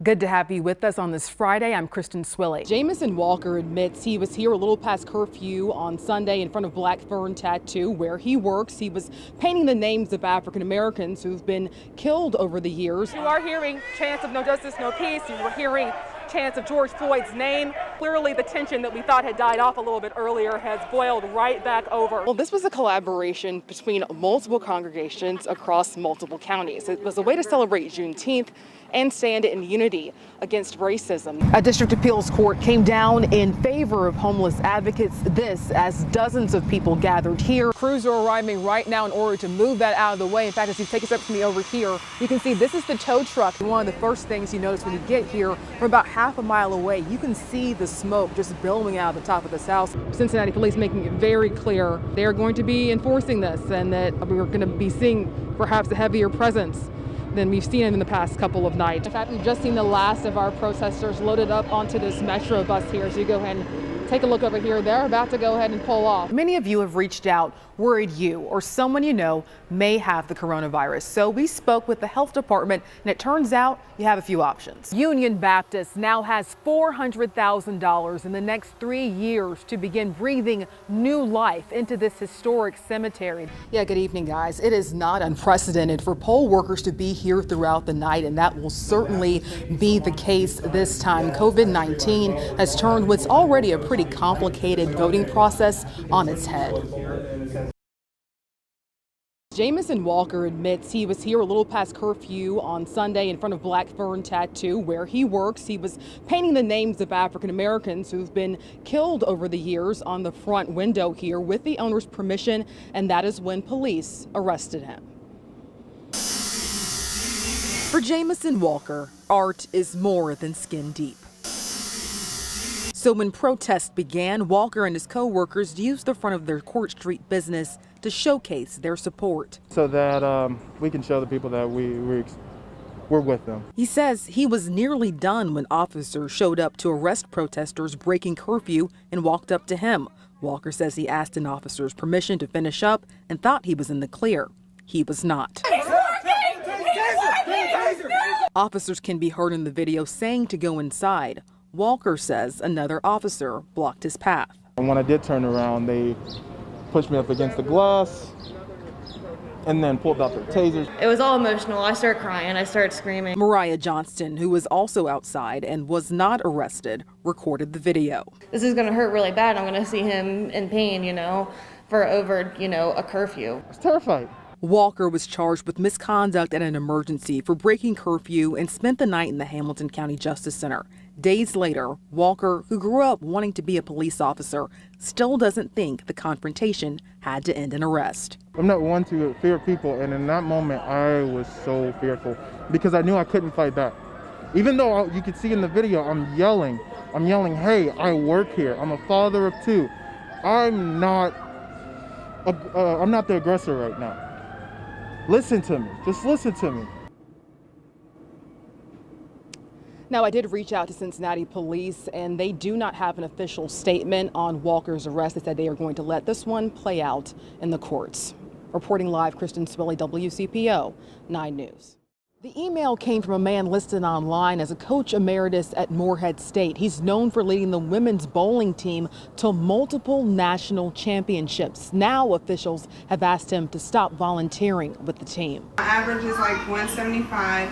Good to have you with us on this Friday. I'm Kristen Swilley. Jamison Walker admits he was here a little past curfew on Sunday in front of Blackburn Tattoo, where he works. He was painting the names of African Americans who've been killed over the years. You are hearing chants of no justice, no peace. You were hearing chants of George Floyd's name. Clearly the tension that we thought had died off a little bit earlier has boiled right back over. Well, this was a collaboration between multiple congregations across multiple counties. It was a way to celebrate Juneteenth and stand in unity against racism. A district appeals court came down in favor of homeless advocates. This as dozens of people gathered here. Crews are arriving right now in order to move that out of the way. In fact, as you take a step from me over here, you can see this is the tow truck. One of the first things you notice when you get here, from about half a mile away, you can see the smoke just billowing out of the top of this house. Cincinnati police making it very clear they are going to be enforcing this and that we're going to be seeing perhaps a heavier presence than we've seen in the past couple of nights. In fact, we've just seen the last of our protesters loaded up onto this metro bus here. So you go ahead and take a look over here. They're about to go ahead and pull off. Many of you have reached out, worried you or someone you know may have the coronavirus. So we spoke with the health department and it turns out you have a few options. Union Baptist now has $400,000 in the next 3 years to begin breathing new life into this historic cemetery. Yeah, good evening, guys. It is not unprecedented for poll workers to be here throughout the night, and that will certainly be the case this time. COVID-19 has turned what's already a pretty complicated voting process on its head. Jamison Walker admits he was here a little past curfew on Sunday in front of Blackburn Tattoo, where he works. He was painting the names of African Americans who've been killed over the years on the front window here with the owner's permission, and that is when police arrested him. For Jamison Walker, art is more than skin deep. So when protests began, Walker and his co-workers used the front of their Court Street business to showcase their support. So that we can show the people that we're with them. He says he was nearly done when officers showed up to arrest protesters breaking curfew and walked up to him. Walker says he asked an officer's permission to finish up and thought he was in the clear. He was not. Officers can be heard in the video saying to go inside. Walker says another officer blocked his path. And when I did turn around, they pushed me up against the glass and then pulled out their tasers. It was all emotional. I started crying. I started screaming. Mariah Johnston, who was also outside and was not arrested, recorded the video. This is going to hurt really bad. I'm going to see him in pain, for over, a curfew. I was terrified. Walker was charged with misconduct at an emergency for breaking curfew and spent the night in the Hamilton County Justice Center. Days later, Walker, who grew up wanting to be a police officer, still doesn't think the confrontation had to end in arrest. I'm not one to fear people, and in that moment, I was so fearful because I knew I couldn't fight back. Even though you could see in the video, I'm yelling, hey, I work here. I'm a father of 2. I'm not the aggressor right now. Listen to me. Just listen to me. Now, I did reach out to Cincinnati police, and they do not have an official statement on Walker's arrest. They said they are going to let this one play out in the courts. Reporting live, Kristen Swilley, WCPO 9 News. The email came from a man listed online as a coach emeritus at Morehead State. He's known for leading the women's bowling team to multiple national championships. Now officials have asked him to stop volunteering with the team. My average is like 175.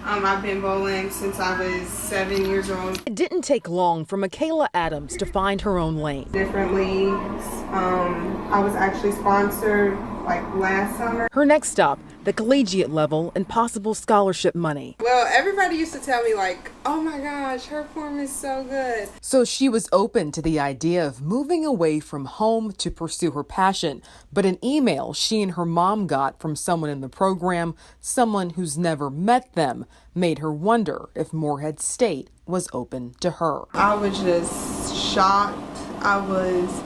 I've been bowling since I was 7 years old. It didn't take long for Michaela Adams to find her own lane. Different leagues. I was actually sponsored like last summer. Her next stop, the collegiate level and possible scholarship money. Well, everybody used to tell me like, oh my gosh, her form is so good. So she was open to the idea of moving away from home to pursue her passion. But an email she and her mom got from someone in the program, someone who's never met them, made her wonder if Morehead State was open to her. I was just shocked. I was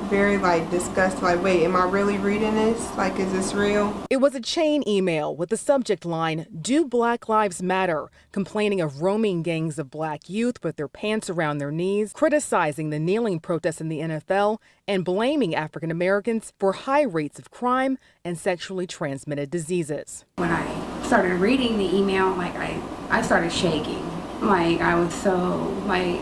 very disgusted, wait, am I really reading this? Is this real? It was a chain email with the subject line, "Do Black Lives Matter?" complaining of roaming gangs of black youth with their pants around their knees, criticizing the kneeling protests in the NFL, and blaming African Americans for high rates of crime and sexually transmitted diseases. When I started reading the email, I started shaking. Like, I was so, like,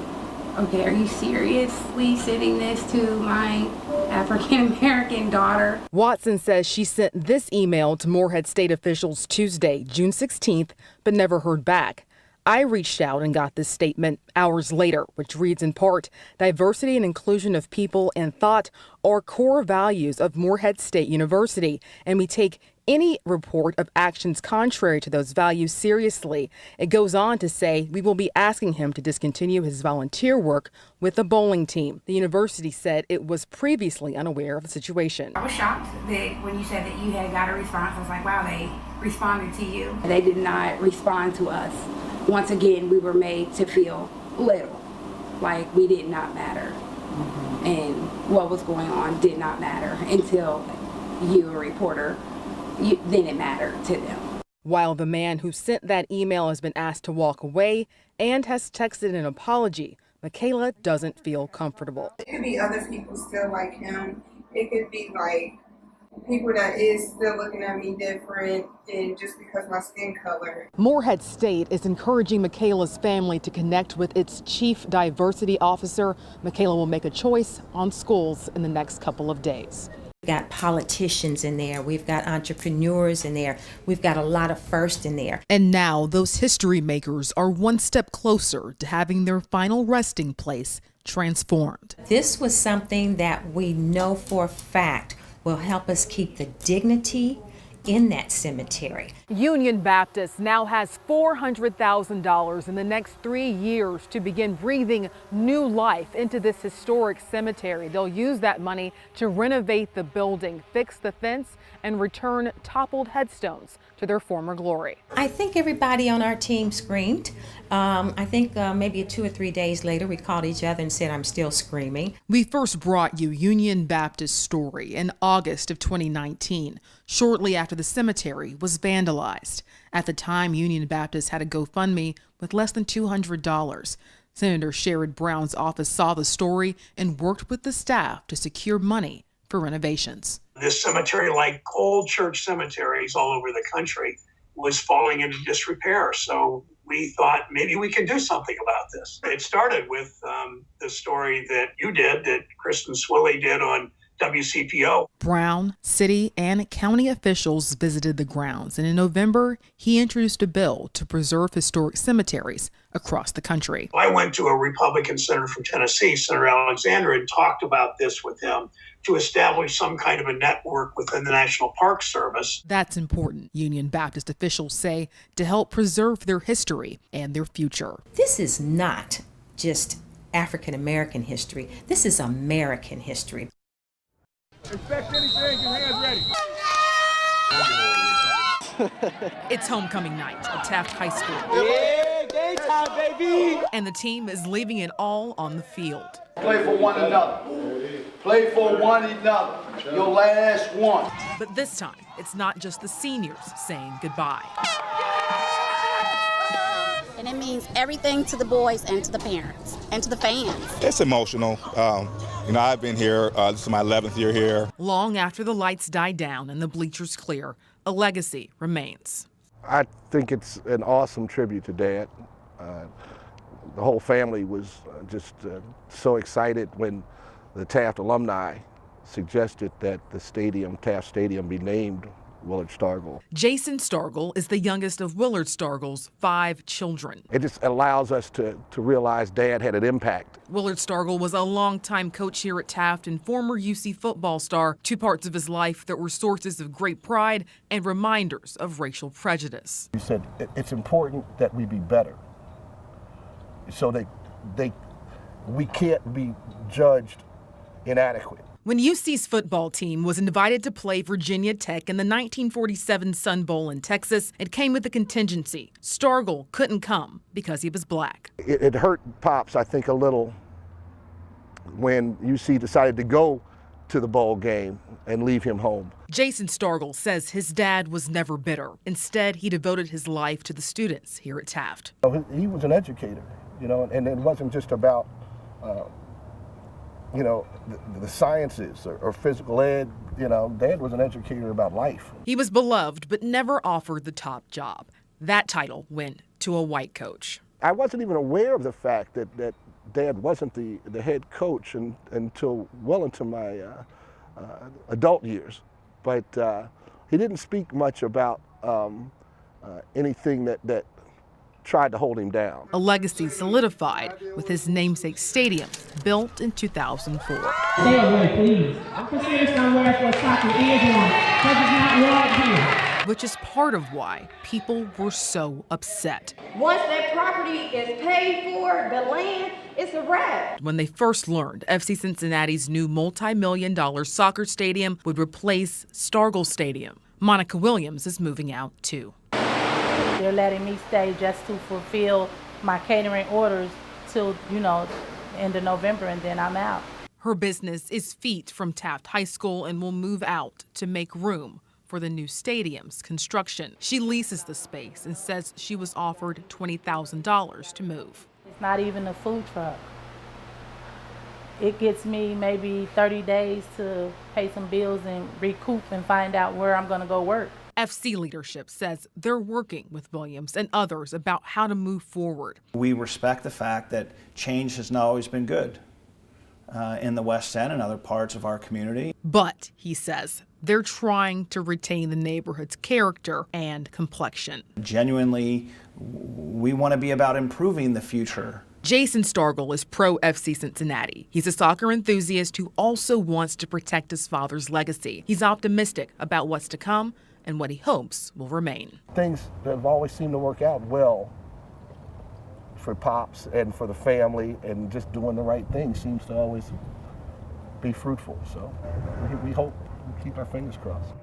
okay, are you seriously sending this to my African-American daughter? Watson says she sent this email to Morehead state officials Tuesday, June 16th, but never heard back. I reached out and got this statement hours later, which reads in part, diversity and inclusion of people and thought are core values of Morehead State University, and we take any report of actions contrary to those values seriously. It goes on to say we will be asking him to discontinue his volunteer work with the bowling team. The university said it was previously unaware of the situation. I was shocked that when you said that you had got a response, I was like, wow, they responded to you. They did not respond to us. Once again, we were made to feel little, like we did not matter. And what was going on did not matter until you, a reporter, then it mattered to them. While the man who sent that email has been asked to walk away and has texted an apology, Michaela doesn't feel comfortable. It could be other people still like him. It could be like people that is still looking at me different and just because my skin color. Morehead State is encouraging Michaela's family to connect with its chief diversity officer. Michaela will make a choice on schools in the next couple of days. We've got politicians in there. We've got entrepreneurs in there. We've got a lot of first in there. And now those history makers are one step closer to having their final resting place transformed. This was something that we know for a fact will help us keep the dignity in that cemetery. Union Baptist now has $400,000 in the next 3 years to begin breathing new life into this historic cemetery. They'll use that money to renovate the building, fix the fence, and return toppled headstones to their former glory. I think everybody on our team screamed. I think maybe 2 or 3 days later we called each other and said, I'm still screaming. We first brought you Union Baptist's story in August of 2019, shortly after the cemetery was vandalized. At the time, Union Baptist had a GoFundMe with less than $200. Senator Sherrod Brown's office saw the story and worked with the staff to secure money for renovations. This cemetery, like old church cemeteries all over the country, was falling into disrepair. So we thought maybe we can do something about this. It started with the story that you did, that Kristen Swilley did on WCPO. Brown, city, and county officials visited the grounds, and in November, he introduced a bill to preserve historic cemeteries across the country. I went to a Republican senator from Tennessee, Senator Alexander, and talked about this with him to establish some kind of a network within the National Park Service. That's important, Union Baptist officials say, to help preserve their history and their future. This is not just African American history. This is American history. Expect anything, your hands ready. It's homecoming night at Taft High School. Yeah, game time, baby. And the team is leaving it all on the field. Play for one another. Play for one another. Your last one. But this time, it's not just the seniors saying goodbye. And it means everything to the boys and to the parents and to the fans. It's emotional. I've been here, this is my 11th year here. Long after the lights die down and the bleachers clear, a legacy remains. I think it's an awesome tribute to Dad. The whole family was just so excited when the Taft alumni suggested that the stadium, Taft Stadium, be named Willard Stargell. Jason Stargell is the youngest of Willard Stargell's 5 children. It just allows us to realize Dad had an impact. Willard Stargell was a longtime coach here at Taft and former UC football star, 2 parts of his life that were sources of great pride and reminders of racial prejudice. He said it's important that we be better so that we can't be judged inadequate. When UC's football team was invited to play Virginia Tech in the 1947 Sun Bowl in Texas, it came with a contingency. Stargell couldn't come because he was black. It hurt Pops, I think, a little when UC decided to go to the bowl game and leave him home. Jason Stargell says his dad was never bitter. Instead, he devoted his life to the students here at Taft. He was an educator, and it wasn't just about the sciences or physical ed. Dad was an educator about life. He was beloved, but never offered the top job. That title went to a white coach. I wasn't even aware of the fact that Dad wasn't the head coach until well into my adult years. But he didn't speak much about anything that tried to hold him down. A legacy solidified with his namesake stadium, built in 2004. Stay away, please. I'm considering somewhere for a soccer is one, because it's not right here. Which is part of why people were so upset. Once that property is paid for, the land, it's a wrap. When they first learned FC Cincinnati's new multi-million-dollar soccer stadium would replace Stargell Stadium, Monica Williams is moving out too. They're letting me stay just to fulfill my catering orders till, end of November, and then I'm out. Her business is feet from Taft High School and will move out to make room for the new stadium's construction. She leases the space and says she was offered $20,000 to move. It's not even a food truck. It gets me maybe 30 days to pay some bills and recoup and find out where I'm gonna go work. FC leadership says they're working with Williams and others about how to move forward. We respect the fact that change has not always been good in the West End and other parts of our community. But, he says, they're trying to retain the neighborhood's character and complexion. Genuinely, we want to be about improving the future. Jason Stargell is pro FC Cincinnati. He's a soccer enthusiast who also wants to protect his father's legacy. He's optimistic about what's to come and what he hopes will remain. Things have always seemed to work out well for Pops and for the family, and just doing the right thing seems to always be fruitful. So we hope, we keep our fingers crossed.